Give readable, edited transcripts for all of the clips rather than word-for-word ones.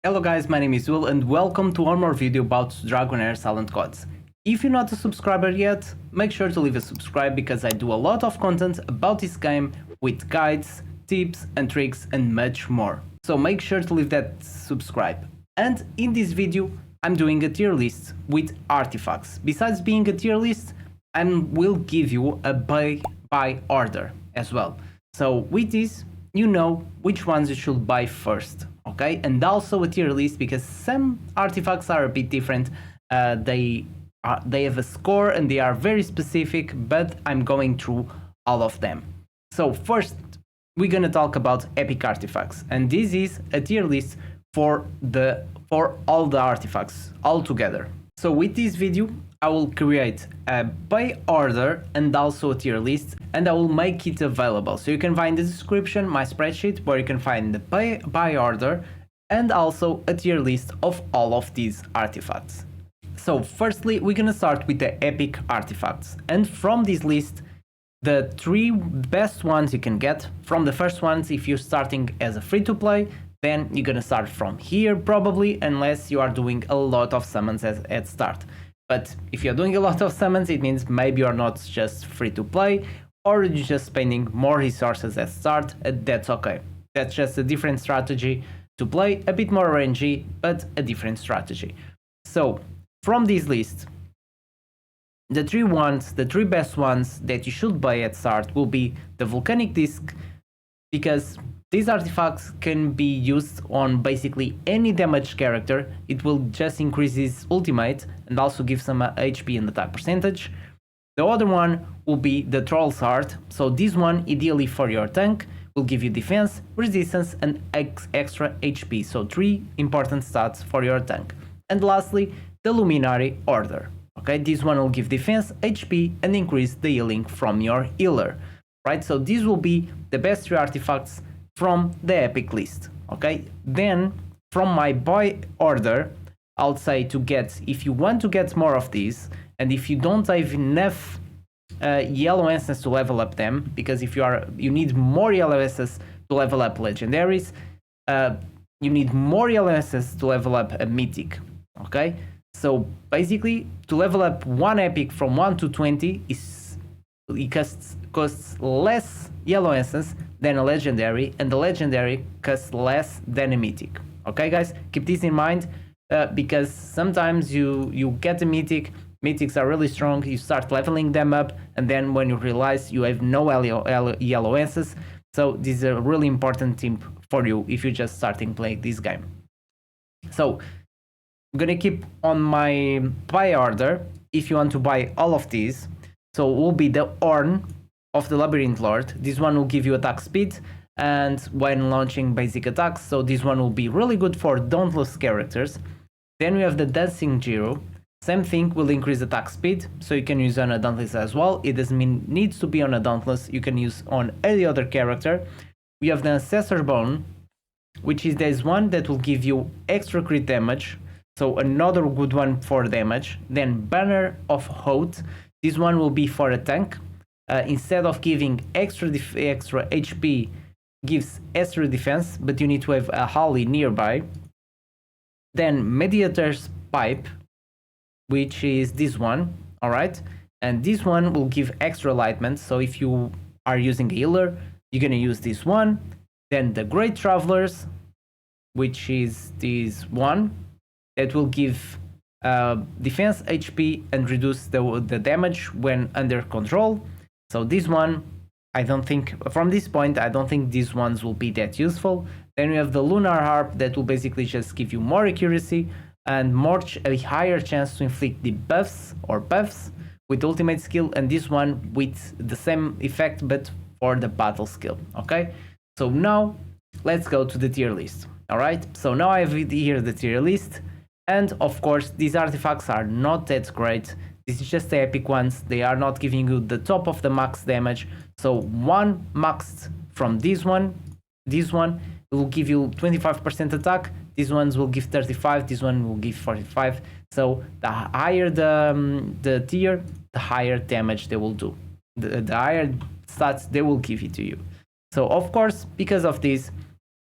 Hello guys, my name is Will and welcome to one more video about Dragonheir Silent Gods. If you're not a subscriber yet, make sure to leave a subscribe because I do a lot of content about this game with guides, tips and tricks and much more. So make sure to leave that subscribe. And in this video, I'm doing a tier list with artifacts. Besides being a tier list, I will give you a buy order as well. So with this, you know which ones you should buy first. Okay, and also a tier list because some artifacts are a bit different. They have a score and they are very specific, but I'm going through all of them. So first, we're gonna talk about epic artifacts, and this is a tier list for all the artifacts all together. So with this video, I will create a buy order and also a tier list, and I will make it available. So you can find in the description my spreadsheet where you can find the buy order and also a tier list of all of these artifacts. So firstly, we're gonna start with the epic artifacts, and from this list, the 3 best ones you can get. From the first ones, if you're starting as a free-to-play, then you're gonna start from here probably, unless you are doing a lot of summons at start. But if you're doing a lot of summons, it means maybe you're not just free to play, or you're just spending more resources at start, that's okay. That's just a different strategy to play, a bit more RNG, but a different strategy. So, from this list, the 3 best ones that you should buy at start will be the Volcanic Disc, because these artifacts can be used on basically any damaged character. It will just increase his ultimate and also give some HP and attack percentage. The other one will be the Troll's Heart. So this one, ideally for your tank, will give you defense, resistance and extra HP. So 3 important stats for your tank. And lastly, the Luminary Order. Okay, this one will give defense, HP and increase the healing from your healer. Right, so these will be the best 3 artifacts from the epic list. Okay, then from my buy order, I'll say to get, if you want to get more of these, and if you don't have enough yellow essence to level up them, because if you need more yellow essence to level up legendaries, you need more yellow essence to level up a mythic. Okay, so basically to level up one epic from 1 to 20 it costs less yellow essence than a legendary, and the legendary costs less than a mythic. Okay guys, keep this in mind, because sometimes you get a mythic, mythics are really strong, you start leveling them up, and then when you realize you have no yellow essence. So this is a really important tip for you if you're just starting playing this game. So I'm gonna keep on my buy order. If you want to buy all of these, so it will be the Horn of the Labyrinth Lord. This one will give you attack speed and when launching basic attacks, so this one will be really good for Dauntless characters. Then we have the Dancing Gyro. Same thing, will increase attack speed, so you can use on a Dauntless as well. It doesn't mean needs to be on a Dauntless, you can use on any other character. We have the Ancestor Bone, which is this one that will give you extra crit damage, so another good one for damage. Then Banner of Oath. This one will be for a tank. Instead of giving extra HP, gives extra defense, but you need to have a Holly nearby. Then Mediator's Pipe, which is this one, alright? And this one will give extra lightment, so if you are using a healer, you're gonna use this one. Then the Great Travelers, which is this one, that will give defense, HP and reduce the damage when under control. So this one, I don't think, from this point, I don't think these ones will be that useful. Then we have the Lunar Harp that will basically just give you more accuracy and a higher chance to inflict debuffs or buffs with ultimate skill, and this one with the same effect but for the battle skill. Okay, so now let's go to the tier list. Alright, so now I have here the tier list. And of course, these artifacts are not that great. This is just the epic ones. They are not giving you the top of the max damage. So one maxed from this one will give you 25% attack. These ones will give 35. This one will give 45. So the higher the tier, the higher damage they will do. The higher stats they will give it to you. So of course, because of this,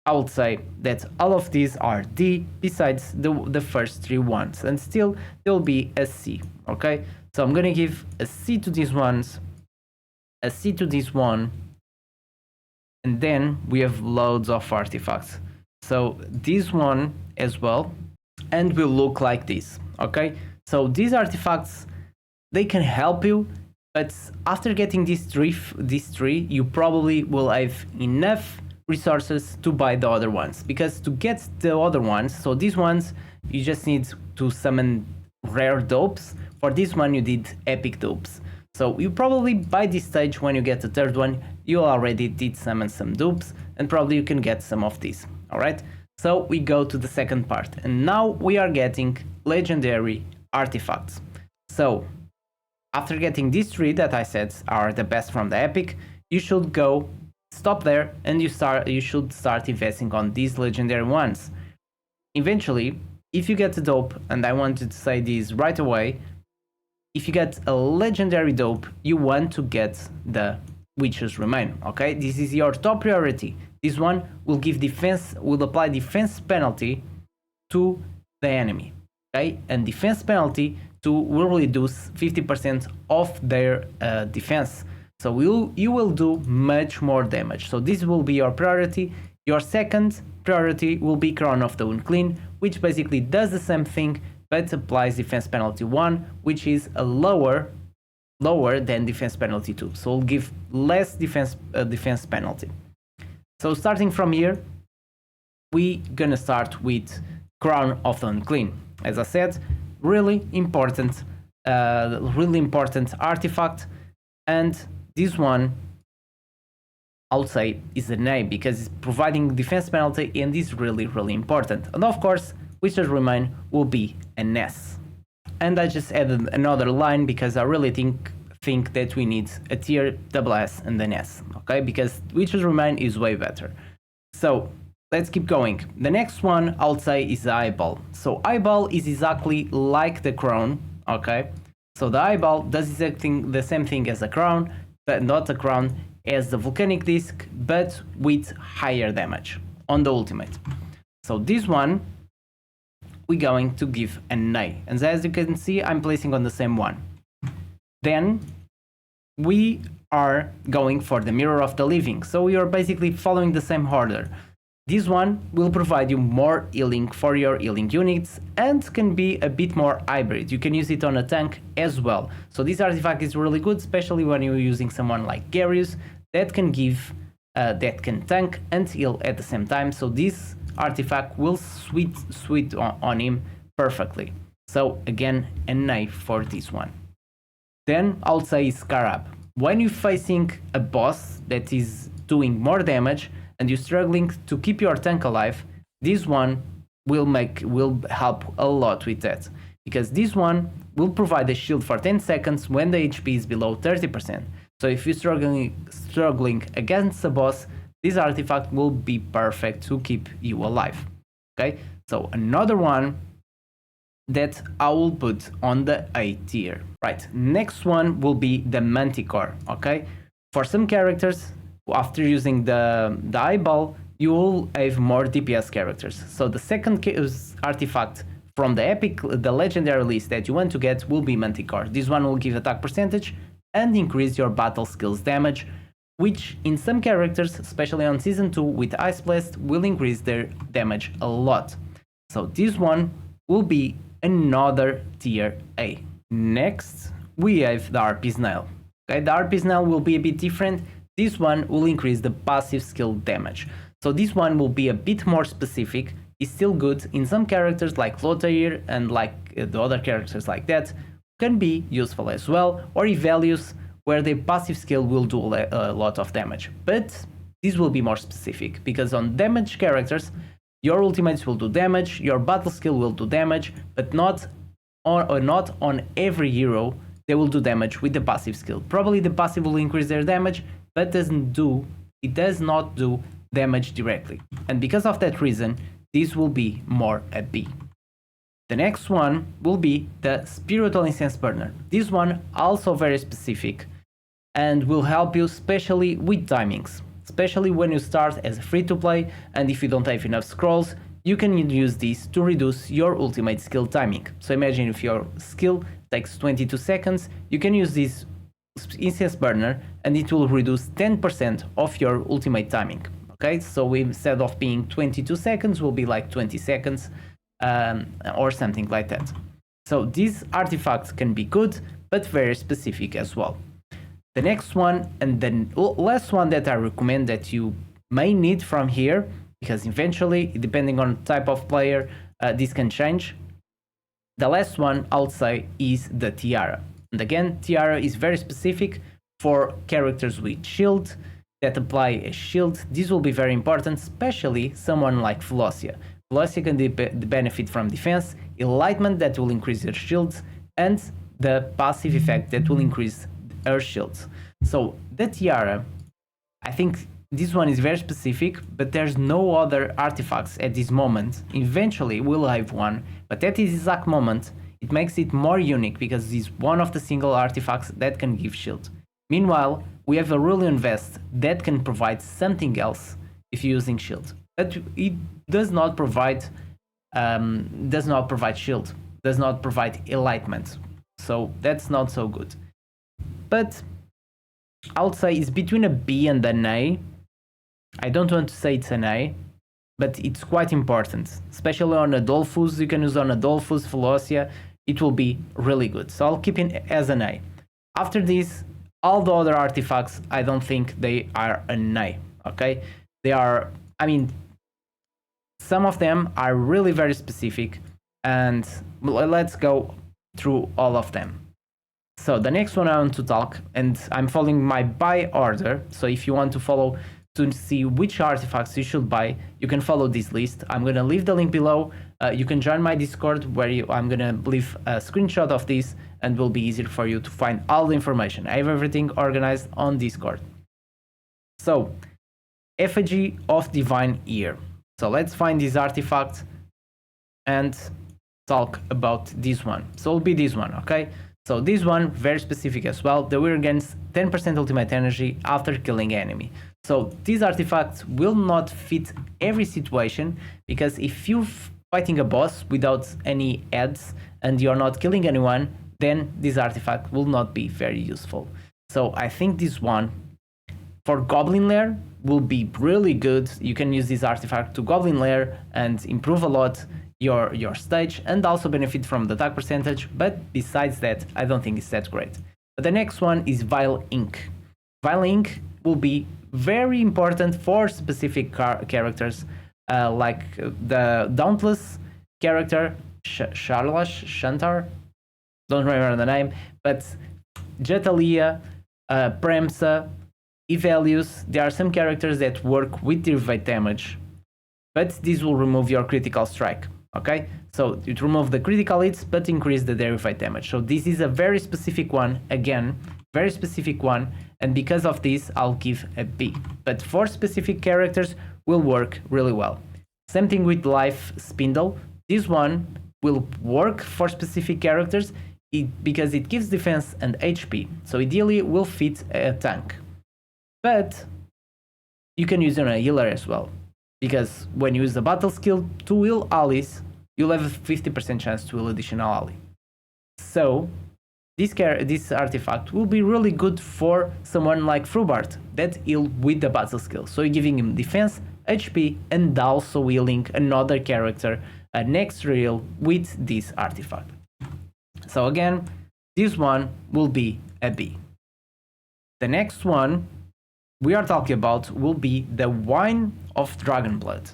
I would say that all of these are D besides the first 3 ones, and still there will be a C, okay? So I'm gonna give a C to these ones, a C to this one, and then we have loads of artifacts. So this one as well, and will look like this, okay? So these artifacts, they can help you, but after getting these three, you probably will have enough resources to buy the other ones, because to get the other ones, so these ones, you just need to summon rare dopes. For this one you did epic dopes, so you probably by this stage, when you get the third one, you already did summon some dupes, and probably you can get some of these. All right, so we go to the second part, and now we are getting legendary artifacts. So after getting these 3 that I said are the best from the epic, you should go stop there, and you should start investing on these legendary ones. Eventually, if you get a dope, and I wanted to say this right away, if you get a legendary dope, you want to get the Witcher's Remain, okay? This is your top priority. This one will give defense, will apply defense penalty to the enemy, okay? And defense penalty will reduce 50% of their defense. So you will do much more damage. So this will be your priority. Your second priority will be Crown of the Unclean, which basically does the same thing, but applies defense penalty 1, which is a lower than defense penalty 2. So it'll give less defense penalty. So starting from here, we gonna start with Crown of the Unclean. As I said, really important artifact, and this one I would say is an A, because it's providing defense penalty and is really important. And of course, Witcher's Remain will be an S. And I just added another line because I really think that we need a tier SS and an S, okay? Because Witcher's Remain is way better. So let's keep going. The next one I would say is the Eyeball. So Eyeball is exactly like the Crown, okay? So the Eyeball does exactly the same thing as the Crown, but not the Crown, as the Volcanic Disc, but with higher damage on the ultimate. So this one, we're going to give an A. And as you can see, I'm placing on the same one. Then we are going for the Mirror of the Living. So we are basically following the same order. This one will provide you more healing for your healing units and can be a bit more hybrid. You can use it on a tank as well. So this artifact is really good, especially when you're using someone like Garius that can tank and heal at the same time. So this artifact will sweet on him perfectly. So again, an A for this one. Then I'll say Scarab. When you're facing a boss that is doing more damage and you're struggling to keep your tank alive, this one will help a lot with that, because this one will provide a shield for 10 seconds when the HP is below 30%. So if you're struggling against a boss, this artifact will be perfect to keep you alive. Okay, so another one that I will put on the A tier. Right, next one will be the Manticore. Okay, for some characters, after using the Eyeball, you will have more DPS characters. So the second artifact from the legendary list that you want to get will be Manticore. This one will give attack percentage and increase your battle skills damage, which in some characters, especially on Season 2 with Ice Blast, will increase their damage a lot. So this one will be another tier A. Next, we have the RP Snail. Okay, the RP Snail will be a bit different. This one will increase the passive skill damage. So this one will be a bit more specific. It's still good in some characters like Clotair and like the other characters like that, can be useful as well, or Evelius, where the passive skill will do a lot of damage. But this will be more specific, because on damage characters, your ultimates will do damage, your battle skill will do damage, but not on every hero they will do damage with the passive skill. Probably the passive will increase their damage, but it does not do damage directly. And because of that reason, this will be more a B. The next one will be the Spiritual Incense Burner. This one also very specific and will help you especially with timings. especially when you start as a free-to-play, and if you don't have enough scrolls, you can use this to reduce your ultimate skill timing. So imagine if your skill takes 22 seconds, you can use this incense burner and it will reduce 10% of your ultimate timing. Okay, so instead of being 22 seconds, will be like 20 seconds or something like that. So these artifacts can be good, but very specific as well. The next one, and the last one that I recommend that you may need from here, because eventually, depending on type of player, this can change. The last one, I would say, is the tiara. And again, tiara is very specific for characters with shield that apply a shield. This will be very important, especially someone like Velocia. Velocia can benefit from defense, enlightenment that will increase your shields, and the passive effect that will increase her shields. So the tiara, I think this one is very specific, but there's no other artifacts at this moment. Eventually we'll have one, but at this exact moment it makes it more unique because it's one of the single artifacts that can give shield. Meanwhile, we have a Aurelion vest that can provide something else if you're using shield, but it does not provide shield, does not provide enlightenment, so that's not so good. But I would say it's between a B and an A. I don't want to say it's an A, but it's quite important, especially on Adolphus. You can use on Adolphus, Velocia, it will be really good. So I'll keep it as an A. After this, all the other artifacts, I don't think they are an A, okay? They are, I mean, some of them are really very specific, and let's go through all of them. So the next one I want to talk, and I'm following my buy order, so if you want to follow to see which artifacts you should buy, you can follow this list. I'm going to leave the link below. You can join my Discord where I'm going to leave a screenshot of this and will be easier for you to find all the information. I have everything organized on Discord. So, Effigy of Divine Ear. So let's find this artifact and talk about this one. So it'll be this one, okay? So this one, very specific as well. The wear gains 10% ultimate energy after killing enemy. So these artifacts will not fit every situation, because if you're fighting a boss without any ads and you're not killing anyone, then this artifact will not be very useful. So I think this one for Goblin Lair will be really good. You can use this artifact to Goblin Lair and improve a lot your stage and also benefit from the attack percentage, but besides that, I don't think it's that great. But the next one is Vile Ink. Vile Ink will be very important for specific characters, like the Dauntless character, Shantar, don't remember the name, but Jetalia, Premsa, Ivelius. There are some characters that work with derivate damage, but this will remove your critical strike. Okay, so it removes the critical hits but increase the derivate damage. So this is a very specific one, again, very specific one, and because of this I'll give a B. But for specific characters will work really well. Same thing with Life Spindle. This one will work for specific characters because it gives defense and HP, so ideally will fit a tank. But you can use it on a healer as well, because when you use the battle skill to heal allies, you'll have a 50% chance to heal additional ally. So this artifact will be really good for someone like Frubart that heal with the battle skill. So you're giving him defense, HP, and also healing another character next reel with this artifact. So again, this one will be a B. The next one we are talking about will be the Wine of Dragonblood.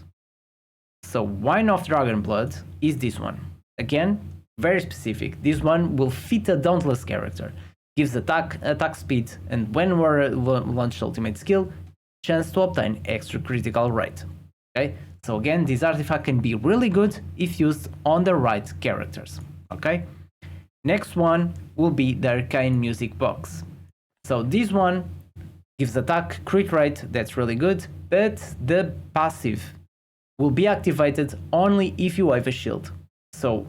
So Wine of Dragonblood is this one. Again, very specific. This one will fit a Dauntless character. Gives attack speed, and when we're launched ultimate skill, chance to obtain extra critical rate. Okay, so again, this artifact can be really good if used on the right characters. Okay, next one will be the Arcane Music Box. So this one gives attack crit rate, that's really good, but the passive will be activated only if you have a shield. So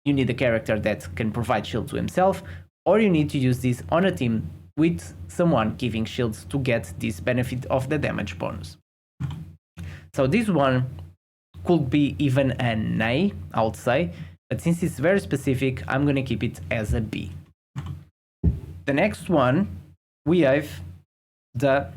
you need a character that can provide shield to himself, or you need to use this on a team with someone giving shields to get this benefit of the damage bonus. So this one could be even an A, I would say, but since it's very specific, I'm gonna keep it as a B. The next one, we have the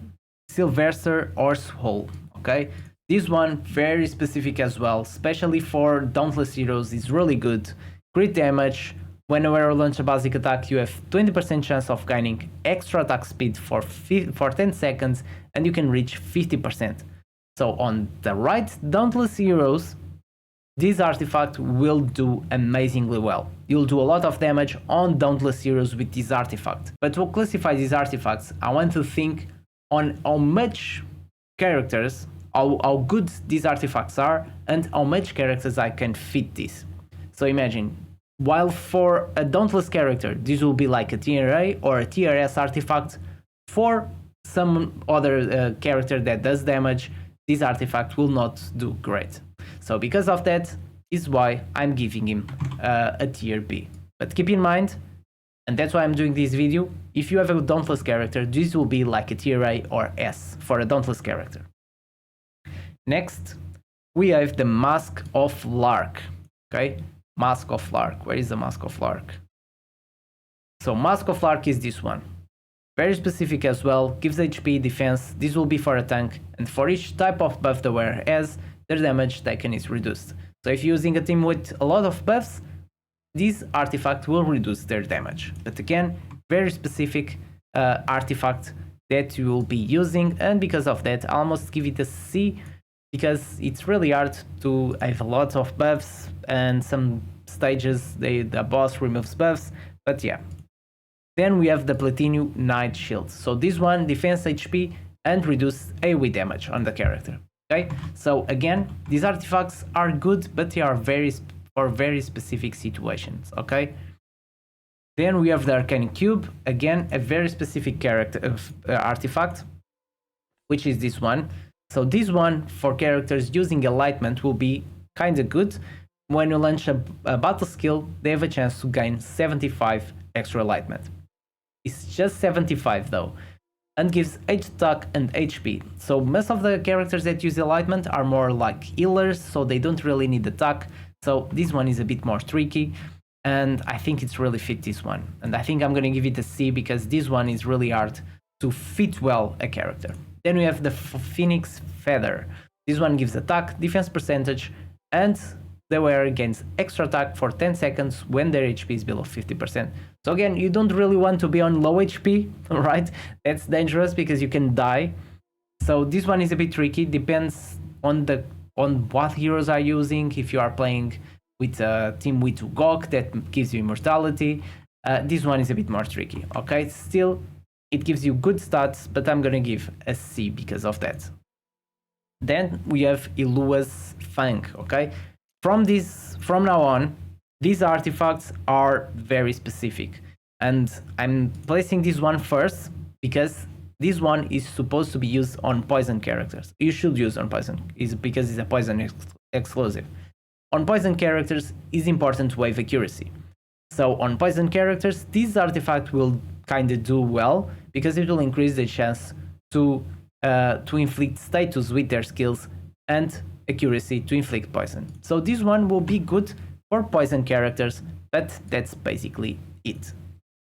Sylvester Horsehole, okay? This one, very specific as well, especially for Dauntless Heroes, is really good. Crit damage, whenever you launch a basic attack, you have 20% chance of gaining extra attack speed for 10 seconds, and you can reach 50%. So on the right Dauntless Heroes, this artifact will do amazingly well. You'll do a lot of damage on Dauntless Heroes with this artifact. But to classify these artifacts, I want to think on how much characters, how good these artifacts are, and how much characters I can fit this. So imagine, while for a Dauntless character, this will be like a tier A or a tier S artifact, for some other character that does damage, this artifact will not do great. So because of that is why I'm giving him a tier B. But keep in mind, and that's why I'm doing this video, if you have a Dauntless character, this will be like a tier A or S for a Dauntless character. Next, we have the Mask of Lark. Okay, Mask of Lark. Where is the Mask of Lark? So Mask of Lark is this one. Very specific as well, gives HP, defense, this will be for a tank, and for each type of buff the wearer has, their damage taken is reduced. So if you're using a team with a lot of buffs, this artifact will reduce their damage. But again, very specific artifact that you will be using, and because of that, I almost give it a C, because it's really hard to have a lot of buffs, and some stages the boss removes buffs, but yeah. Then we have the Platinum Knight Shield. So this one, defense, HP, and reduce AoE damage on the character. Okay, so again, these artifacts are good, but they are for very specific situations. Okay. Then we have the Arcane Cube, again a very specific character artifact, which is this one. So this one for characters using Enlightenment will be kind of good. When you launch a battle skill, they have a chance to gain 75 extra Enlightenment. It's just 75 though, and gives 8 attack and HP. So most of the characters that use Enlightenment are more like healers, so they don't really need attack. So this one is a bit more tricky, and I think it's really fit this one. And I think I'm gonna give it a C because this one is really hard to fit well a character. Then we have the Phoenix Feather. This one gives attack, defense percentage, and the wearer gains extra attack for 10 seconds when their HP is below 50%. So again, you don't really want to be on low HP, right? That's dangerous because you can die. So this one is a bit tricky, depends on what heroes are using. If you are playing with a team with Ugok that gives you immortality, this one is a bit more tricky, okay? Still, it gives you good stats, but I'm gonna give a C because of that. Then we have Ilua's Fang, okay? From now on, these artifacts are very specific, and I'm placing this one first because this one is supposed to be used on poison characters. You should use on poison, because it's a poison exclusive. On poison characters, it's important to have accuracy. So on poison characters, this artifact will kind of do well because it will increase the chance to inflict status with their skills and accuracy to inflict poison. So this one will be good for poison characters, but that's basically it.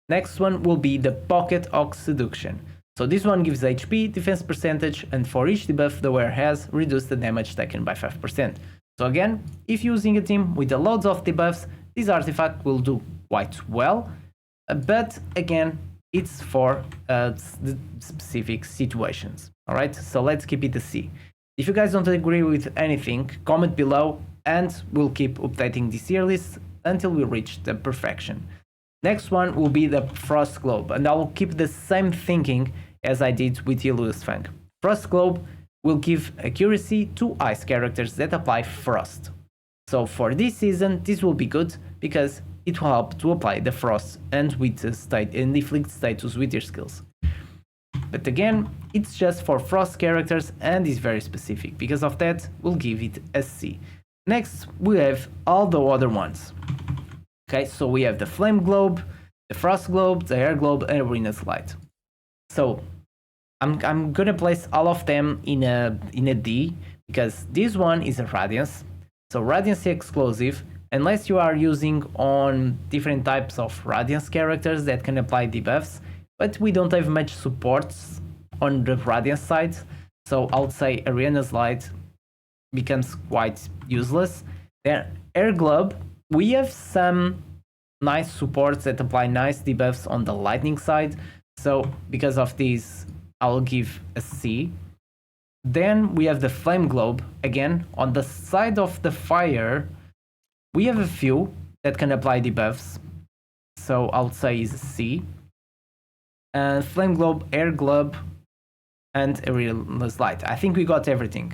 Next one will be the Pocket Hawk Seduction. So this one gives HP, defense percentage, and for each debuff the wearer has, reduce the damage taken by 5%. So again, if using a team with a loads of debuffs, this artifact will do quite well, but again, it's for specific situations. Alright, so let's keep it a C. If you guys don't agree with anything, comment below and we'll keep updating this tier list until we reach the perfection. Next one will be the Frost Globe, and I will keep the same thinking as I did with Ilua's Fang. Frost Globe will give accuracy to ice characters that apply frost. So for this season, this will be good because it will help to apply the frost and inflict status with your skills. But again, it's just for frost characters and is very specific. Because of that, we'll give it a C. Next, we have all the other ones. Okay, so we have the Flame Globe, the Frost Globe, the Air Globe, and Arena's Light. So I'm gonna place all of them in a D, because this one is a Radiance, so Radiance exclusive, unless you are using on different types of Radiance characters that can apply debuffs, but we don't have much supports on the Radiance side, so I would say Arena's Light becomes quite useless. Then Air Globe, we have some nice supports that apply nice debuffs on the lightning side, so because of this I'll give a C. Then we have the Flame Globe. Again, on the side of the fire, we have a few that can apply debuffs, so I'll say is a C. Flame Globe, Air Globe, and Aerial's Light. I think we got everything.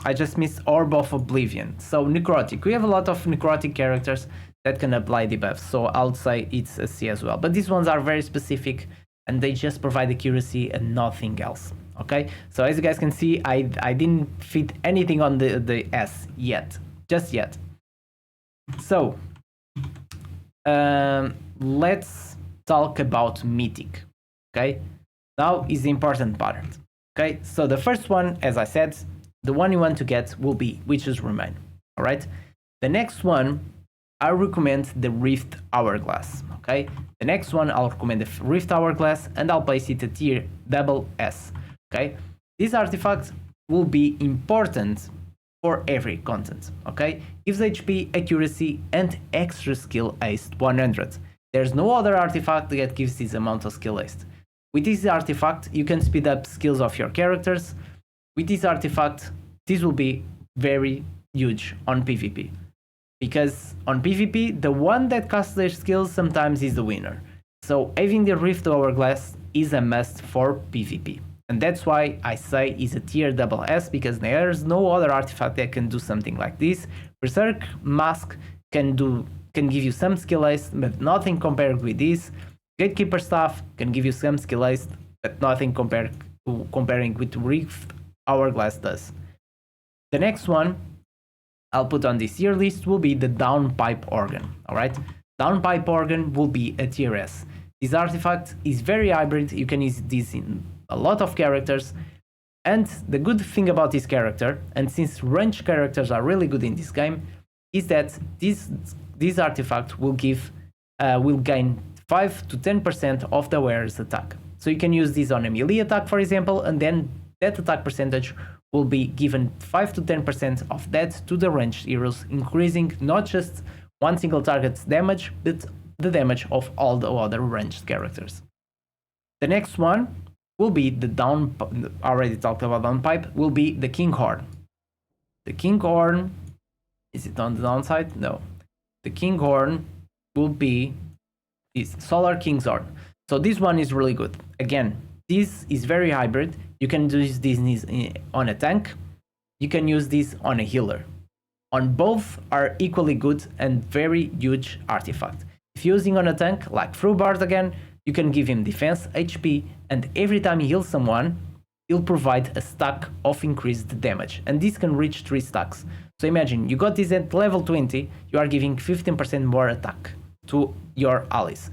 I just missed Orb of Oblivion. So Necrotic. We have a lot of Necrotic characters that can apply debuffs, so I'll say it's a C as well. But these ones are very specific, and they just provide accuracy and nothing else. Okay, so as you guys can see, I didn't fit anything on the S yet, just yet. So let's talk about Mythic. Okay, now is the important part. Okay, so the first one, as I said, the one you want to get will be Witch's Remain. All right, the next one I recommend the Rift Hourglass. Okay, the next one I'll recommend the Rift Hourglass, and I'll place it at tier SS. Okay, this artifact will be important for every content. Okay, gives HP, accuracy, and extra skill haste 100. There's no other artifact that gives this amount of skill haste. With this artifact, you can speed up skills of your characters. With this artifact, this will be very huge on PvP. Because on PvP, the one that casts their skills sometimes is the winner. So having the Rift Hourglass is a must for PvP. And that's why I say it's a tier SS, because there's no other artifact that can do something like this. Berserk Mask can give you some skill haste, but nothing compared with this. Gatekeeper Staff can give you some skill haste, but nothing comparing with Rift Hourglass does. The next one I'll put on this tier list will be the Downpipe Organ. Alright? Downpipe Organ will be a tier S. This artifact is very hybrid, you can use this in a lot of characters, and the good thing about this character, and since ranged characters are really good in this game, is that this artifact will gain 5 to 10% of the wearer's attack. So you can use this on a melee attack, for example, and then that attack percentage will be given 5 to 10% of that to the ranged heroes, increasing not just one single target's damage, but the damage of all the other ranged characters. The next one will be the already talked about Downpipe, will be the Kinghorn. The Kinghorn, is it on the downside? No. The Kinghorn will be this Solar King's Horn. So this one is really good. Again, this is very hybrid. You can use this on a tank. You can use this on a healer. On both are equally good and very huge artifact. If you're using on a tank, like Wrymrrow again, you can give him defense, HP, and every time he heals someone, he'll provide a stack of increased damage. And this can reach 3 stacks. So imagine, you got this at level 20, you are giving 15% more attack to your allies.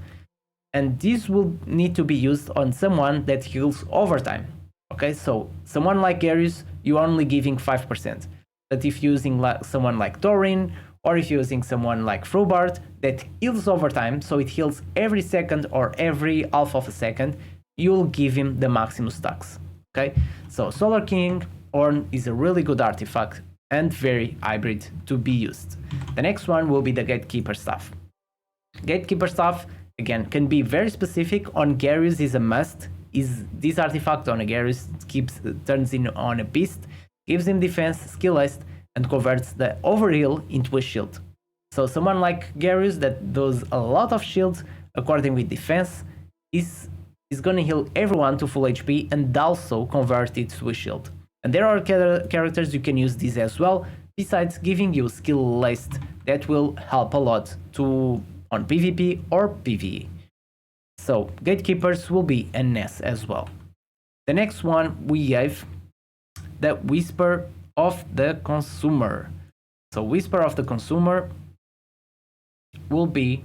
And this will need to be used on someone that heals over time. Okay, so someone like Garrus, you're only giving 5%. But if you're using someone like Thorin, or if you're using someone like Wrymrrow that heals over time, so it heals every second or every half of a second, you'll give him the maximum stacks. Okay, so Solar King Horn is a really good artifact and very hybrid to be used. The next one will be the Gatekeeper Staff. Gatekeeper Staff, again, can be very specific. On Garrus is a must. Is this artifact on a Garrus turns in on a beast, gives him defense, skill haste, and converts the overheal into a shield. So someone like Garrus that does a lot of shields according with defense is gonna heal everyone to full HP and also convert it to a shield. And there are characters you can use this as well, besides giving you skill haste that will help a lot on PvP or PvE. So Gatekeepers will be an S as well. The next one we have the Whisper of the Consumer. So Whisper of the Consumer will be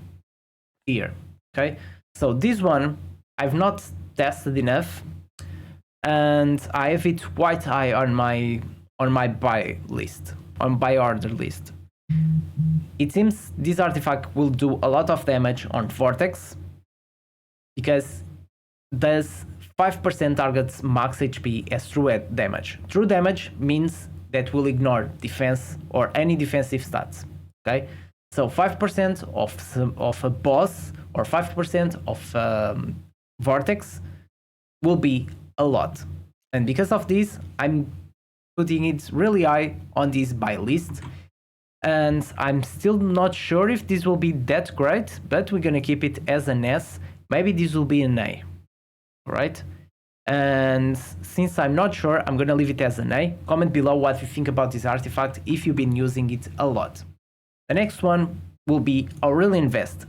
here. Okay, so this one I've not tested enough, and I have it quite high on my buy list, on buy order list. It seems this artifact will do a lot of damage on Vortex because does 5% targets max HP as true damage. True damage means that will ignore defense or any defensive stats. Okay, so 5% of a boss or 5% of Vortex will be a lot, and because of this, I'm putting it really high on this buy list. And I'm still not sure if this will be that great, but we're gonna keep it as an S. Maybe this will be an A, right? And since I'm not sure, I'm gonna leave it as an A. Comment below what you think about this artifact if you've been using it a lot. The next one will be Aurelian Vest.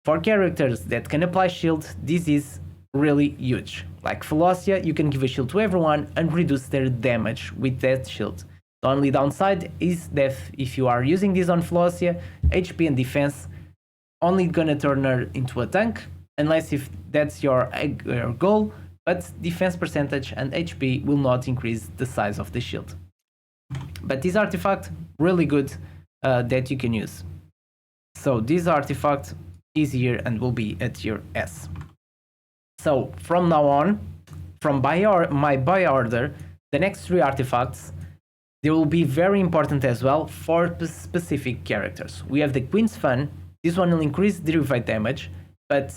For characters that can apply shield, this is really huge. Like Philosia, you can give a shield to everyone and reduce their damage with that shield. The only downside is that if you are using this on Philosia, HP and defense only gonna turn her into a tank, unless if that's your goal, but defense percentage and HP will not increase the size of the shield. But this artifact, really good that you can use. So this artifact is here and will be at tier S. So from now on, from my buy order, the next 3 artifacts, they will be very important as well for specific characters. We have the Queen's Fan. This one will increase derivate damage, but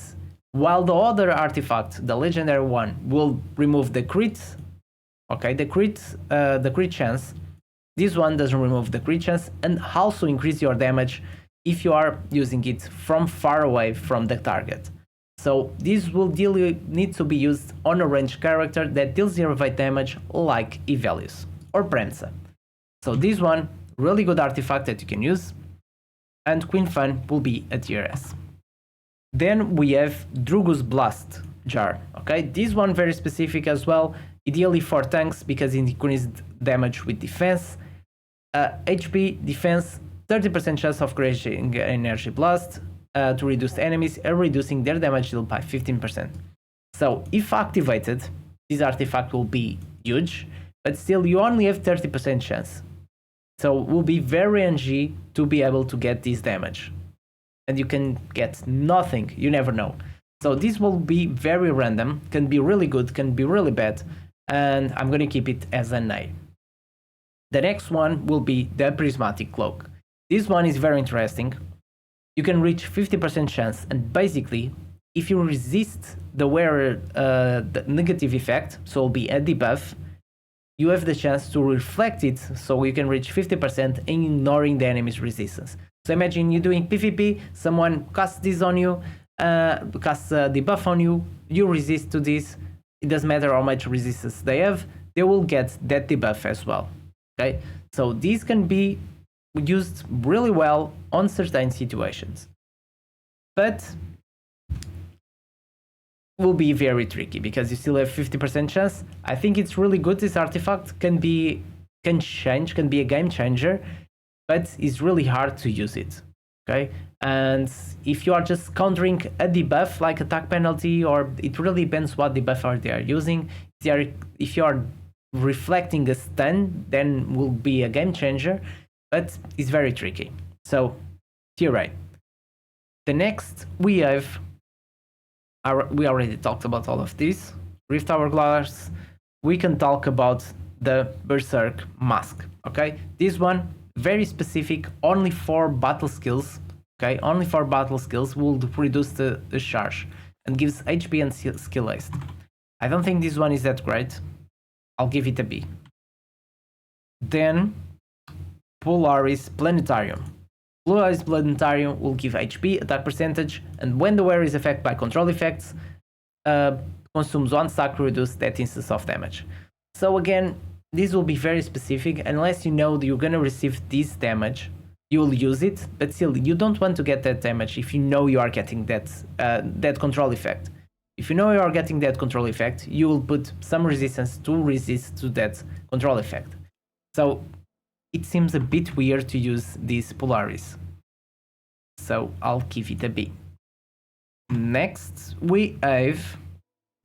while the other artifact, the legendary one, will remove the crit, okay, the crit chance, this one doesn't remove the crit chance and also increase your damage if you are using it from far away from the target. So this will need to be used on a ranged character that deals derivate damage like Ivelius or Prensa. So this one, really good artifact that you can use, and Queen Fan will be a tier S. Then we have Drugus Blast Jar. Okay, this one very specific as well, ideally for tanks because it increased damage with defense, HP, defense, 30% chance of creating energy blast to reduce enemies and reducing their damage deal by 15%. So if activated, this artifact will be huge, but still you only have 30% chance. So it will be very NG to be able to get this damage. And you can get nothing, you never know. So this will be very random, can be really good, can be really bad, and I'm gonna keep it as an A. The next one will be the Prismatic Cloak. This one is very interesting. You can reach 50% chance, and basically, if you resist the wearer the negative effect, so it'll be a debuff, you have the chance to reflect it, so you can reach 50% ignoring the enemy's resistance. So imagine you're doing PvP, someone casts this on you, casts a debuff on you, you resist to this, it doesn't matter how much resistance they have, they will get that debuff as well. Okay, so these can be used really well on certain situations, but will be very tricky because you still have 50% chance. I think it's really good. This artifact can be a game changer, but it's really hard to use it. Okay, and if you are just countering a debuff like attack penalty, or it really depends what debuff they are using. If you are reflecting a stun, then will be a game changer, but it's very tricky. So tier A. The next we have, we already talked about all of this. Rift Hourglass. We can talk about the Berserk Mask. Okay, this one very specific, only for battle skills. Okay, only for battle skills will reduce the charge and gives HP and skill haste. I don't think this one is that great. I'll give it a B. Then Polaris Planetarium. Polaris Planetarium will give HP, attack percentage, and when the wearer is affected by control effects, consumes 1 stack to reduce that instance of damage. So again, this will be very specific. Unless you know that you're gonna receive this damage, you'll use it, but still, you don't want to get that damage if you know you are getting that control effect. If you know you are getting that control effect, you will put some resistance to resist to that control effect. So it seems a bit weird to use this Polaris. So I'll give it a B. Next, we have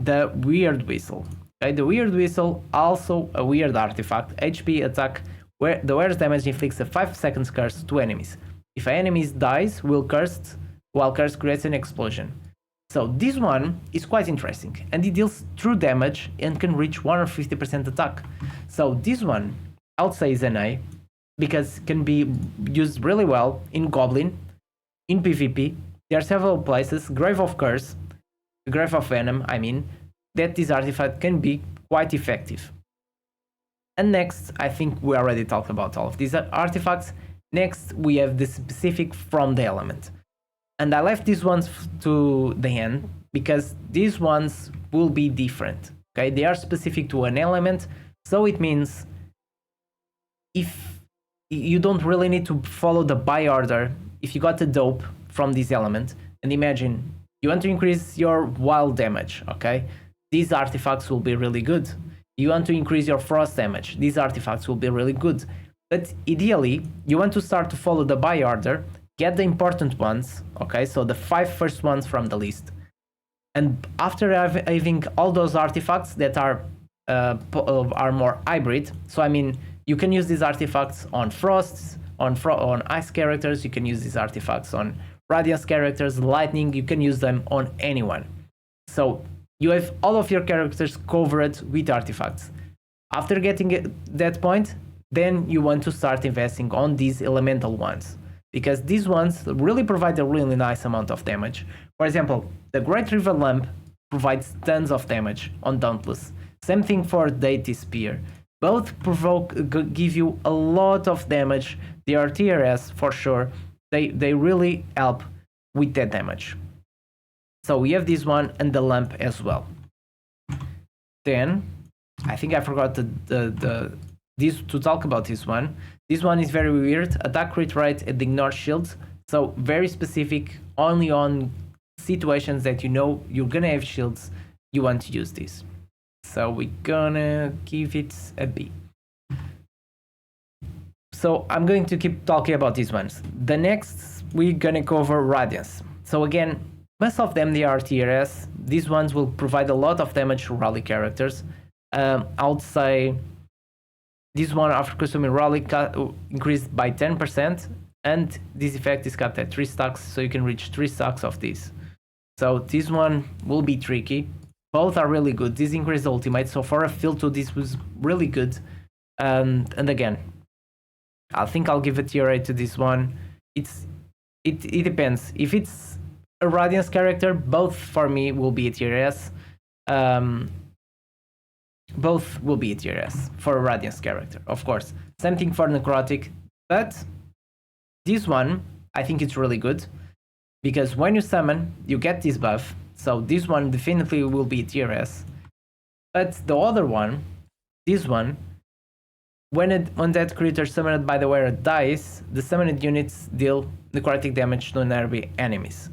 the Weird Whistle. Okay, the Weird Whistle, also a weird artifact, HP attack, where the wearer's damage inflicts a 5 seconds curse to enemies. If an enemy dies while cursed creates an explosion. So this one is quite interesting, and it deals true damage and can reach 150% attack. So this one, I would say, is an A, because it can be used really well in Goblin, in PvP. There are several places, Grave of Curse, Grave of Venom, I mean, that this artifact can be quite effective. And next, I think we already talked about all of these artifacts. Next, we have the specific from the element. And I left these ones to the end because these ones will be different. Okay, they are specific to an element, so it means if you don't really need to follow the buy order. If you got a dope from this element, and imagine you want to increase your wild damage, okay, these artifacts will be really good. You want to increase your frost damage, these artifacts will be really good. But ideally, you want to start to follow the buy order, get the important ones, okay, so the 5 first ones from the list. And after having all those artifacts that are more hybrid, so I mean, you can use these artifacts on frosts, on ice characters, you can use these artifacts on radiance characters, lightning, you can use them on anyone. So you have all of your characters covered with artifacts. After getting that point, then you want to start investing on these elemental ones, because these ones really provide a really nice amount of damage. For example, the Great River Lamp provides tons of damage on Dauntless. Same thing for Deity Spear. Both give you a lot of damage. They are TRS for sure. They really help with that damage. So we have this one and the lamp as well. Then I think I forgot this to talk about this one. This one is very weird. Attack crit rate and ignore shields. So very specific, only on situations that you know you're gonna have shields, you want to use this. So we're gonna give it a B. So I'm going to keep talking about these ones. The next, we're gonna cover Radiance. So again, most of them, they are TRS. These ones will provide a lot of damage to rally characters. I would say this one, after consuming rally, increased by 10%, and this effect is capped at 3 stacks, so you can reach 3 stacks of this. So this one will be tricky. Both are really good. This increased ultimate, so for a field 2, this was really good. And again, I think I'll give a tier 8 to this one. It depends. If it's a Radiance character, both for me will be a tier S. Both will be a tier S for a Radiance character, of course. Same thing for Necrotic, but this one, I think it's really good, because when you summon, you get this buff, so this one definitely will be a tier S. But the other one, this one, when that creature summoned by the wearer dies, the summoned units deal necrotic damage to nearby enemies.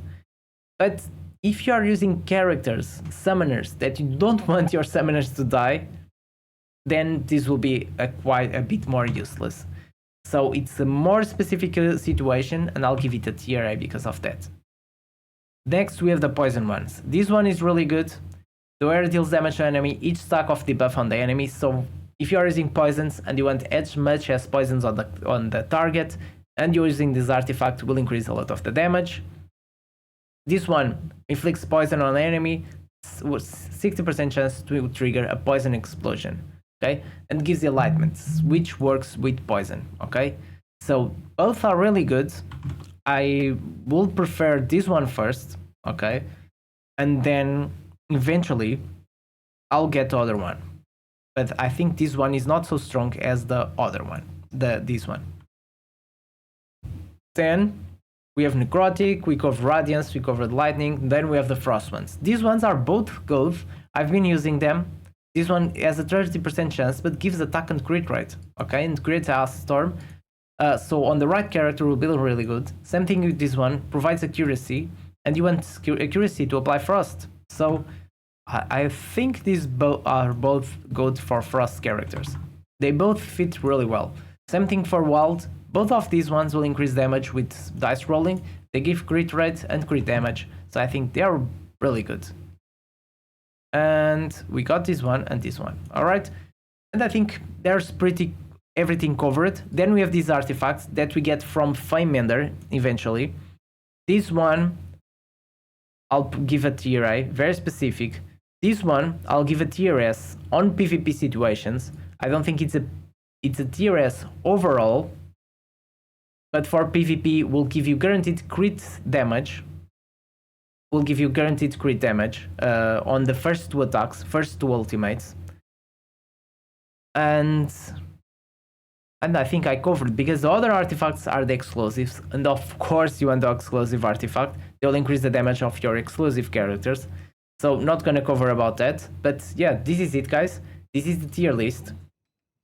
But if you are using characters, summoners, that you don't want your summoners to die, then this will be quite a bit more useless. So it's a more specific situation, and I'll give it a tier A because of that. Next, we have the poison ones. This one is really good. The wearer deals damage to enemy each stack of debuff on the enemy. So if you are using poisons and you want as much as poisons on the target, and you're using this artifact, will increase a lot of the damage. This one inflicts poison on the enemy, with 60% chance to trigger a poison explosion, okay? And gives enlightenments, which works with poison, okay? So both are really good. I will prefer this one first, okay? And then eventually I'll get the other one. But I think this one is not so strong as the other one, this one. Then we have Necrotic, we covered Radiance, we covered Lightning, then we have the Frost ones. These ones are both good. I've been using them. This one has a 30% chance, but gives attack and crit rate, okay? And creates a Storm. So on the right character will be really good. Same thing with this one, provides accuracy, and you want accuracy to apply Frost. So I think these are both good for Frost characters. They both fit really well. Same thing for Wild. Both of these ones will increase damage with dice rolling. They give crit rate and crit damage. So I think they are really good. and we got this one and this one. All right, and I think there's pretty everything covered. Then we have these artifacts that we get from Fame Mender eventually. This one I'll give a tier A, very specific. This one I'll give a tier S on PvP situations. I don't think it's a tier S overall, but for PvP will give you guaranteed crit damage. Will give you guaranteed crit damage on the first two attacks, first two ultimates. And I think I covered, because the other artifacts are the exclusives, and of course you want the exclusive artifact. They'll increase the damage of your exclusive characters. So not gonna cover about that, but yeah, this is it, guys. This is the tier list.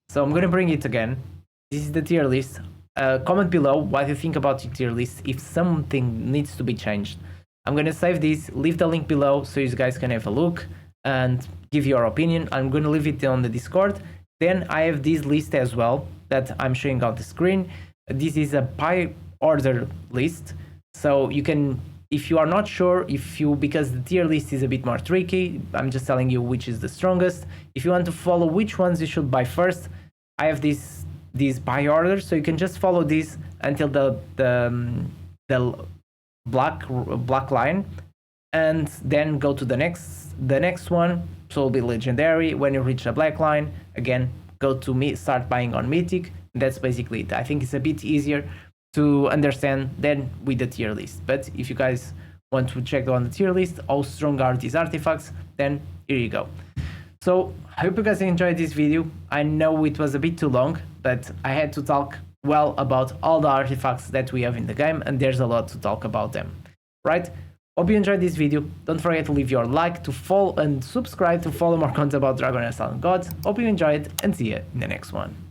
So I'm gonna bring it again. This is the tier list. Comment below what you think about your tier list, if something needs to be changed. I'm gonna save this, leave the link below so you guys can have a look and give your opinion. I'm gonna leave it on the Discord. Then I have this list as well that I'm showing on the screen. This is a by order list, so you can, if you are not sure, because the tier list is a bit more tricky, I'm just telling you which is the strongest. If you want to follow which ones you should buy first, I have this by order, so you can just follow this until the black line, and then go to the next one. So it'll be legendary. When you reach the black line, again, go to start buying on mythic. That's basically it. I think it's a bit easier to understand than with the tier list. But if you guys want to check on the tier list how strong are these artifacts, then here you go. So I hope you guys enjoyed this video. I know it was a bit too long, but I had to talk well about all the artifacts that we have in the game, and there's a lot to talk about them, right? Hope you enjoyed this video. Don't forget to leave your like, to follow and subscribe to follow more content about Dragonheir Silent Gods. Hope you enjoyed, and see you in the next one.